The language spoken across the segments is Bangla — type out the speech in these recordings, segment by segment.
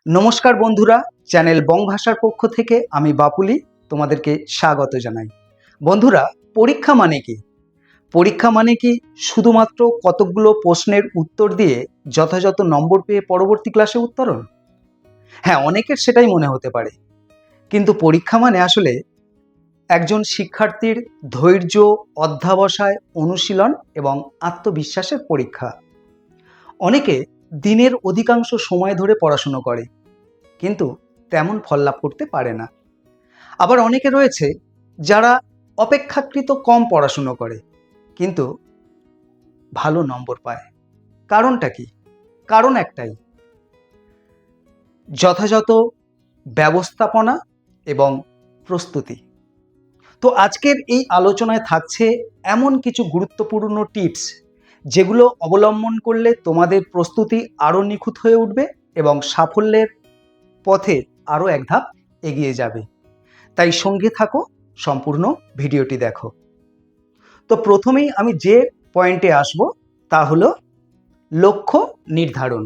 নমস্কার বন্ধুরা, চ্যানেল বং ভাষার পক্ষ থেকে আমি বাপুলি তোমাদেরকে স্বাগত জানাই। বন্ধুরা, পরীক্ষা মানে কি? পরীক্ষা মানে কি শুধুমাত্র কতকগুলো প্রশ্নের উত্তর দিয়ে যথাযথ নম্বর পেয়ে পরবর্তী ক্লাসে উত্তরণ? হ্যাঁ, অনেকের সেটাই মনে হতে পারে, কিন্তু পরীক্ষা মানে আসলে একজন শিক্ষার্থীর ধৈর্য, অধ্যবসায়, অনুশীলন এবং আত্মবিশ্বাসের পরীক্ষা। অনেকে দিনের অধিকাংশ সময় ধরে পড়াশুনো করে, কিন্তু তেমন ফল লাভ করতে পারে না। আবার অনেকে রয়েছে যারা অপেক্ষাকৃত কম পড়াশুনো করে, কিন্তু ভালো নম্বর পায়। কারণটা কি? কারণ একটাই, যথাযথ ব্যবস্থাপনা এবং প্রস্তুতি। তো আজকের এই আলোচনায় থাকছে এমন কিছু গুরুত্বপূর্ণ টিপস, যেগুলো অবলম্বন করলে তোমাদের প্রস্তুতি আরও নিখুঁত হয়ে উঠবে এবং সাফল্যের পথে আরও এক ধাপ এগিয়ে যাবে। তাই সঙ্গে থাকো, সম্পূর্ণ ভিডিওটি দেখো। তো প্রথমেই আমি যে পয়েন্টে আসব তা হলো লক্ষ্য নির্ধারণ।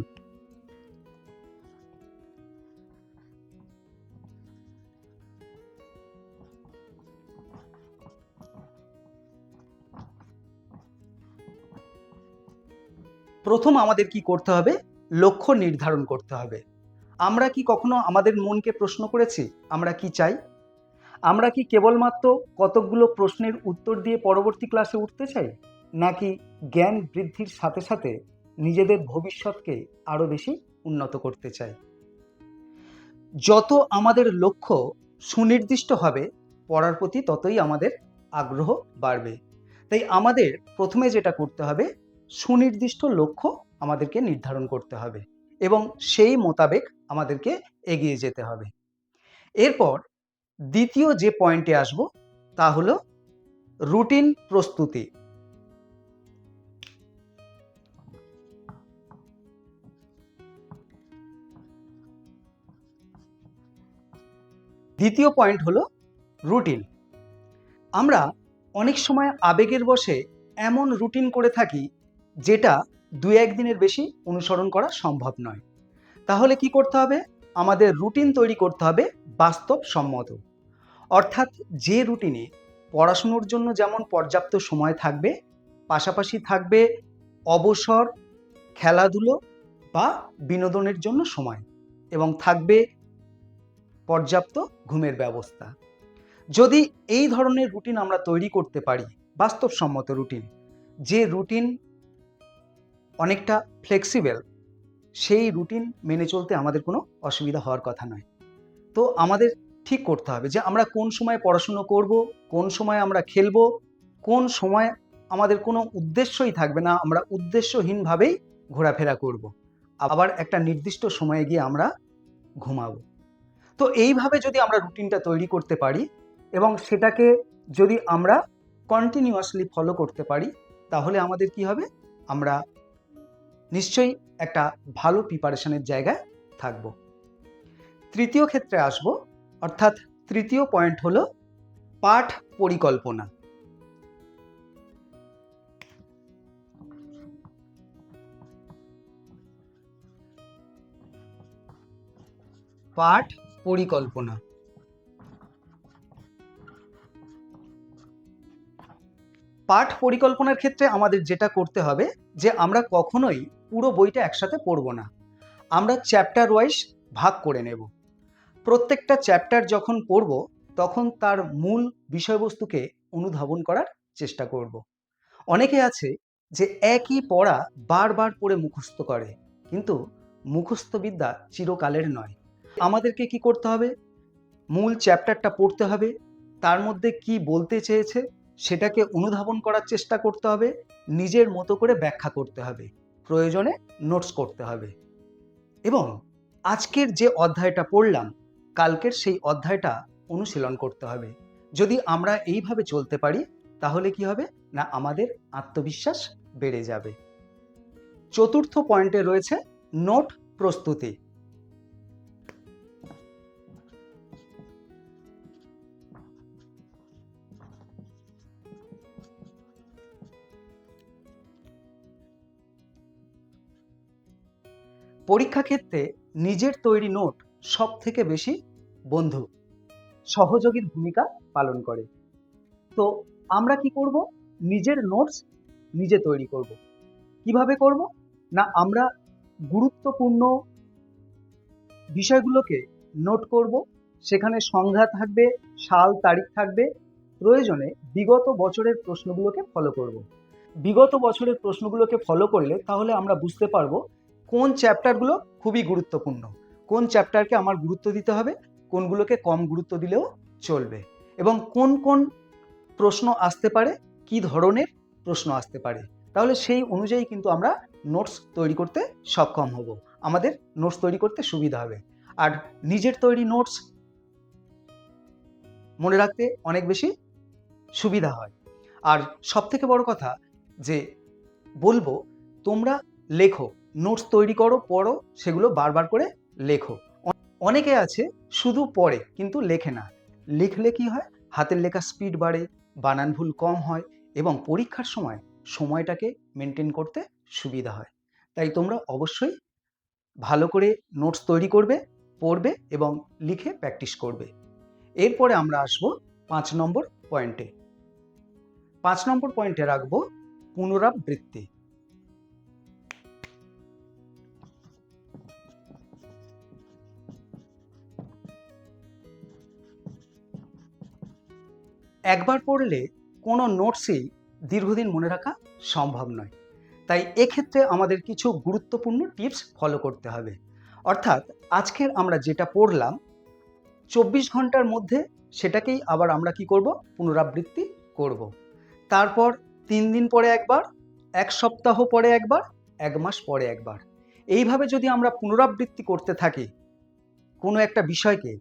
প্রথম আমাদের কি করতে হবে? লক্ষ্য নির্ধারণ করতে হবে। আমরা কি কখনো আমাদের মনকে প্রশ্ন করেছি আমরা কি চাই? আমরা কি কেবলমাত্র কতকগুলো প্রশ্নের উত্তর দিয়ে পরবর্তী ক্লাসে উঠতে চাই, নাকি জ্ঞান বৃদ্ধির সাথে সাথে নিজেদের ভবিষ্যৎকে আরো বেশি উন্নত করতে চাই? যত আমাদের লক্ষ্য সুনির্দিষ্ট হবে, পড়ার প্রতি ততই আমাদের আগ্রহ বাড়বে। তাই আমাদের প্রথমে যেটা করতে হবে, সুনির্দিষ্ট লক্ষ্য আমাদেরকে নির্ধারণ করতে হবে এবং সেই মোতাবেক আমাদেরকে এগিয়ে যেতে হবে। এরপর দ্বিতীয় যে পয়েন্টে আসব তা হলো রুটিন প্রস্তুতি। দ্বিতীয় পয়েন্ট হলো রুটিন। আমরা অনেক সময় আবেগের বশে এমন রুটিন করে থাকি যেটা দু একদিনের বেশি অনুসরণ করা সম্ভব নয়। তাহলে কি করতে হবে? আমাদের রুটিন তৈরি করতে হবে বাস্তবসম্মত। অর্থাৎ যে রুটিনে পড়াশুনোর জন্য যেমন পর্যাপ্ত সময় থাকবে, পাশাপাশি থাকবে অবসর, খেলাধুলো বা বিনোদনের জন্য সময়, এবং থাকবে পর্যাপ্ত ঘুমের ব্যবস্থা। যদি এই ধরনের রুটিন আমরা তৈরি করতে পারি, বাস্তবসম্মত রুটিন, যে রুটিন অনেকটা ফ্লেক্সিবল, সেই রুটিন মেনে চলতে আমাদের কোনো অসুবিধা হওয়ার কথা নয়। তো আমাদের ঠিক করতে হবে যে আমরা কোন সময় পড়াশুনো করব, কোন সময় আমরা খেলবো, কোন সময় আমাদের কোনো উদ্দেশ্যই থাকবে না, আমরা উদ্দেশ্যহীনভাবেই ঘোরাফেরা করব, আবার একটা নির্দিষ্ট সময়ে গিয়ে আমরা ঘুমাবো। তো এইভাবে যদি আমরা রুটিনটা তৈরি করতে পারি এবং সেটাকে যদি আমরা কন্টিনিউয়াসলি ফলো করতে পারি, তাহলে আমাদের কি হবে? আমরা নিশ্চয়ই একটা ভালো প্রিপারেশনের জায়গায় থাকব। তৃতীয় ক্ষেত্রে আসব, অর্থাৎ তৃতীয় পয়েন্ট হলো পাঠ পরিকল্পনা। পাঠ পরিকল্পনা। পাঠ পরিকল্পনার ক্ষেত্রে আমাদের যেটা করতে হবে, যে আমরা কখনোই পুরো বইটা একসাথে পড়ব না। আমরা চ্যাপ্টার ওয়াইজ ভাগ করে নেব। প্রত্যেকটা চ্যাপ্টার যখন পড়ব, তখন তার মূল বিষয়বস্তুকে অনুধাবন করার চেষ্টা করব। অনেকে আছে যে একই পড়া বারবার পড়ে মুখস্থ করে, কিন্তু মুখস্থ বিদ্যা চিরকালের নয়। আমাদেরকে কি করতে হবে? মূল চ্যাপ্টারটা পড়তে হবে, তার মধ্যে কি বলতে চেয়েছে সেটাকে অনুধাবন করার চেষ্টা করতে হবে, নিজের মতো করে ব্যাখ্যা করতে হবে, প্রয়োজনে নোটস করতে হবে, এবং আজকের যে অধ্যায়টা পড়লাম, কালকের সেই অধ্যায়টা অনুশীলন করতে হবে। যদি আমরা এইভাবে চলতে পারি, তাহলে কি হবে না, আমাদের আত্মবিশ্বাস বেড়ে যাবে। চতুর্থ পয়েন্টে রয়েছে নোট প্রস্তুতি। পরীক্ষা ক্ষেত্রে নিজের তৈরি নোট সব থেকে বেশি বন্ধু, সহযোগীর ভূমিকা পালন করে। তো আমরা কি করব? নিজের নোটস নিজে তৈরি করব। কিভাবে করব? না, আমরা গুরুত্বপূর্ণ বিষয়গুলোকে নোট করব, সেখানে সংখ্যা থাকবে, সাল তারিখ থাকবে, প্রয়োজনে বিগত বছরের প্রশ্নগুলোকে ফলো করব। বিগত বছরের প্রশ্নগুলোকে ফলো করলে তাহলে আমরা বুঝতে পারবো কোন চ্যাপ্টারগুলো খুবই গুরুত্বপূর্ণ, কোন চ্যাপ্টারকে আমার গুরুত্ব দিতে হবে, কোনগুলোকে কম গুরুত্ব দিলেও চলবে, এবং কোন কোন প্রশ্ন আসতে পারে, কি ধরনের প্রশ্ন আসতে পারে। তাহলে সেই অনুযায়ী কিন্তু আমরা নোটস তৈরি করতে সক্ষম হব, আমাদের নোটস তৈরি করতে সুবিধা হবে। আর নিজের তৈরি নোটস মনে রাখতে অনেক বেশি সুবিধা হয়। আর সব থেকে বড় কথা যে বলবো, তোমরা লেখো, নোটস তৈরি করো, পড়ো, সেগুলো বারবার করে লেখো। অনেকে আছে শুধু পড়ে কিন্তু লেখে না। লিখলে কি হয়? হাতের লেখা স্পিড বাড়ে, বানান ভুল কম হয়, এবং পরীক্ষার সময় সময়টাকে মেনটেন করতে সুবিধা হয়। তাই তোমরা অবশ্যই ভালো করে নোটস তৈরি করবে, পড়বে এবং লিখে প্র্যাকটিস করবে। এরপরে আমরা আসবো 5 নম্বর পয়েন্টে। 5 নম্বর পয়েন্টে রাখবো পুনরাবৃত্তি। একবার পড়লে কোনো নোটসই দীর্ঘদিন মনে রাখা সম্ভব নয়। তাই এক্ষেত্রে আমাদের কিছু গুরুত্বপূর্ণ টিপস ফলো করতে হবে। অর্থাৎ আজকের আমরা যেটা পড়লাম 24 ঘন্টার মধ্যে সেটাকেই আবার আমরা কি করব? পুনরাবৃত্তি করব। তারপর 3 দিন পরে একবার, 1 সপ্তাহ পরে একবার, 1 মাস পরে একবার। এইভাবে যদি আমরা পুনরাবৃত্তি করতে থাকি কোনো একটা বিষয়কে,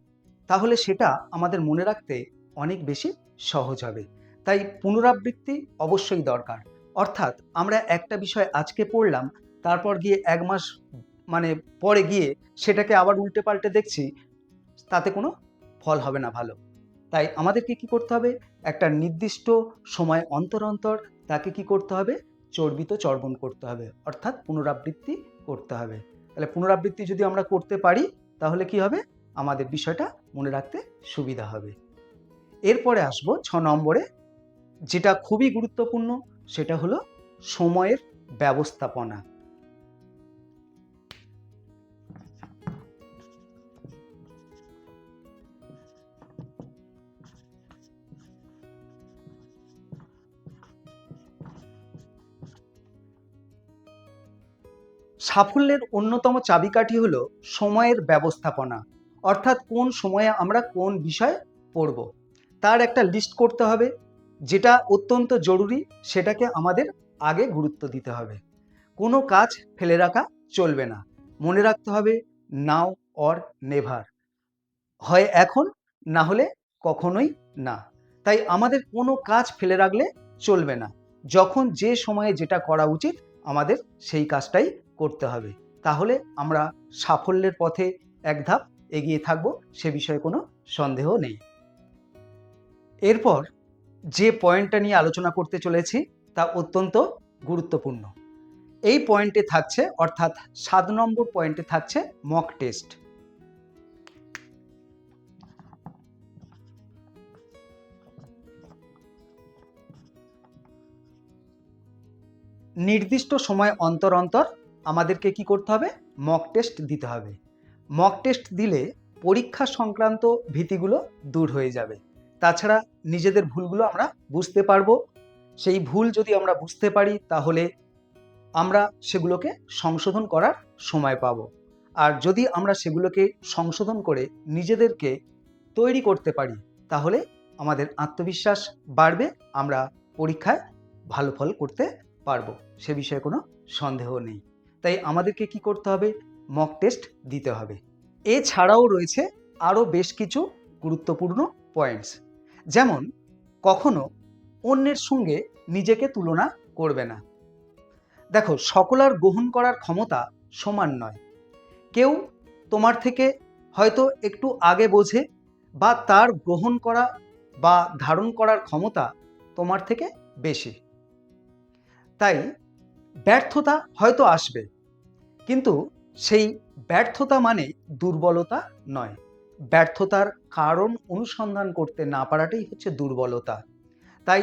তাহলে সেটা আমাদের মনে রাখতে অনেক বেশি সহজ হবে। তাই পুনরাবৃত্তি অবশ্যই দরকার। অর্থাৎ আমরা একটা বিষয় আজকে পড়লাম, তারপর গিয়ে 1 মাস পরে গিয়ে সেটাকে আবার উল্টে পাল্টে দেখছি, তাতে কোনো ফল হবে না ভালো। তাই আমাদেরকে কি করতে হবে? একটা নির্দিষ্ট সময় অন্তর অন্তর তাকে কি করতে হবে? চর্বিত চর্বণ করতে হবে, অর্থাৎ পুনরাবৃত্তি করতে হবে। তাহলে পুনরাবৃত্তি যদি আমরা করতে পারি তাহলে কি হবে? আমাদের বিষয়টা মনে রাখতে সুবিধা হবে। এরপরে আসবো 6 নম্বরে, যেটা খুবই গুরুত্বপূর্ণ, সেটা হলো সময়ের ব্যবস্থাপনা। সাফল্যের অন্যতম চাবিকাঠি হলো সময়ের ব্যবস্থাপনা। অর্থাৎ কোন সময়ে আমরা কোন বিষয় পড়ব, তার একটা লিস্ট করতে হবে। যেটা অত্যন্ত জরুরি সেটাকে আমাদের আগে গুরুত্ব দিতে হবে। কোনো কাজ ফেলে রাখা চলবে না। মনে রাখতে হবে নাও অর নেভার, হয় এখন, না হলে কখনোই না। তাই আমাদের কোনো কাজ ফেলে রাখলে চলবে না। যখন যে সময়ে যেটা করা উচিত আমাদের সেই কাজটাই করতে হবে। তাহলে আমরা সাফল্যের পথে এক ধাপ এগিয়ে থাকব, সে বিষয়ে কোনো সন্দেহ নেই। এরপর যে পয়েন্টটা নিয়ে আলোচনা করতে চলেছি তা অত্যন্ত গুরুত্বপূর্ণ। এই পয়েন্টে থাকছে, অর্থাৎ 7 নম্বর পয়েন্টে থাকছে মক টেস্ট। নির্দিষ্ট সময় অন্তর অন্তর আমাদেরকে কি করতে হবে? মক টেস্ট দিতে হবে। মক টেস্ট দিলে পরীক্ষা সংক্রান্ত ভীতিগুলো দূর হয়ে যাবে। তাছাড়া নিজেদের ভুলগুলো আমরা বুঝতে পারবো। সেই ভুল যদি আমরা বুঝতে পারি তাহলে আমরা সেগুলোকে সংশোধন করার সময় পাব। আর যদি আমরা সেগুলোকে সংশোধন করে নিজেদেরকে তৈরি করতে পারি তাহলে আমাদের আত্মবিশ্বাস বাড়বে, আমরা পরীক্ষায় ভালো ফল করতে পারবো, সে বিষয়ে কোনো সন্দেহ নেই। তাই আমাদেরকে কি করতে হবে? মক টেস্ট দিতে হবে। এছাড়াও রয়েছে আরও বেশ কিছু গুরুত্বপূর্ণ পয়েন্টস, যেমন কখনো অন্যের সঙ্গে নিজেকে তুলনা করবে না। দেখো, সকলের গ্রহণ করার ক্ষমতা সমান নয়। কেউ তোমার থেকে হয়তো একটু আগে বোঝে, বা তার গ্রহণ করা বা ধারণ করার ক্ষমতা তোমার থেকে বেশি। তাই ব্যর্থতা হয়তো আসবে, কিন্তু সেই ব্যর্থতা মানে দুর্বলতা নয়। ব্যর্থতার কারণ অনুসন্ধান করতে না পারাটাই হচ্ছে দুর্বলতা। তাই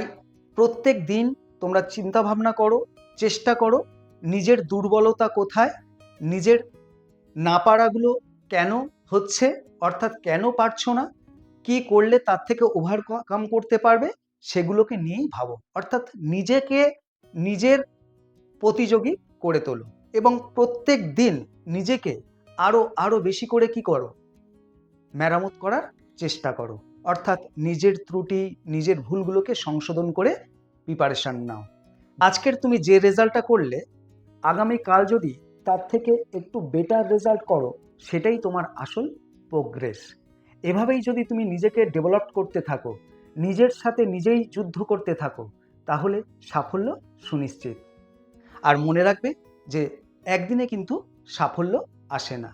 প্রত্যেক দিন তোমরা চিন্তা ভাবনা করো, চেষ্টা করো নিজের দুর্বলতা কোথায়, নিজের না পারাগুলো কেন হচ্ছে, অর্থাৎ কেন পারছো না, কি করলে তার থেকে ওভারকাম করতে পারবে, সেগুলোকে নিয়েই ভাবো। অর্থাৎ নিজেকে নিজের প্রতিযোগী করে তোলো এবং প্রত্যেক দিন নিজেকে আরো বেশি করে কি করো, মেরামত করার চেষ্টা করো। অর্থাৎ নিজের ত্রুটি, নিজের ভুলগুলোকে সংশোধন করে প্রিপারেশন নাও। আজকের তুমি যে রেজাল্টটা করলে, আগামীকাল যদি তার থেকে একটু বেটার রেজাল্ট করো, সেটাই তোমার আসল প্রোগ্রেস। এভাবেই যদি তুমি নিজেকে ডেভেলপ করতে থাকো, নিজের সাথে নিজেই যুদ্ধ করতে থাকো, তাহলে সাফল্য সুনিশ্চিত। আর মনে রাখবে যে একদিনে কিন্তু সাফল্য আসে না।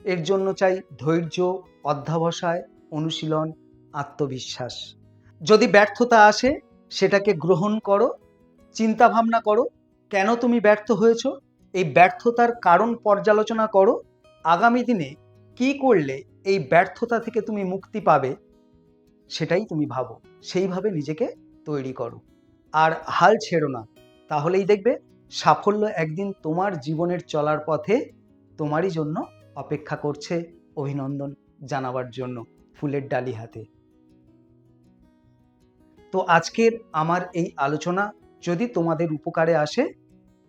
এর জন্য চাই ধৈর্য, অধ্যবসায়, অনুশীলন, আত্মবিশ্বাস। যদি ব্যর্থতা আসে, সেটাকে গ্রহণ করো, চিন্তা ভাবনা করো কেন তুমি ব্যর্থ হয়েছো, এই ব্যর্থতার কারণ পর্যালোচনা করো, আগামী দিনে কি করলে এই ব্যর্থতা থেকে তুমি মুক্তি পাবে সেটাই তুমি ভাবো, সেইভাবে নিজেকে তৈরি করো। আর হাল ছেড়ো না, তাহলেই দেখবে সাফল্য একদিন তোমার জীবনের চলার পথে তোমারই জন্য অপেক্ষা করছে, অভিনন্দন জানাবার জন্য ফুলের ডালি হাতে। তো আজকের আমার এই আলোচনা যদি তোমাদের উপকারে আসে,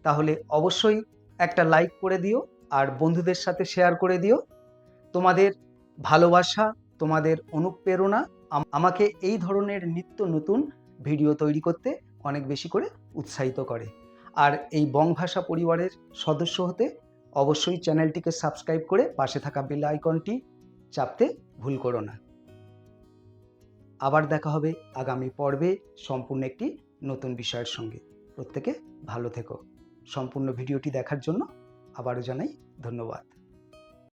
তাহলে অবশ্যই একটা লাইক করে দিও আর বন্ধুদের সাথে শেয়ার করে দিও। তোমাদের ভালোবাসা, তোমাদের অনুপ্রেরণা আমাকে এই ধরনের নিত্য নতুন ভিডিও তৈরি করতে অনেক বেশি করে উৎসাহিত করে। আর এই বংভাষা পরিবারের সদস্য হতে অবশ্যই চ্যানেলটিকে সাবস্ক্রাইব করে পাশে থাকা বেল আইকনটি চাপতে ভুল করো না। আবার দেখা হবে আগামী পর্বে সম্পূর্ণ একটি নতুন বিষয়ের সঙ্গে। প্রত্যেকে ভালো থেকো। সম্পূর্ণ ভিডিওটি দেখার জন্য আবারও জানাই ধন্যবাদ।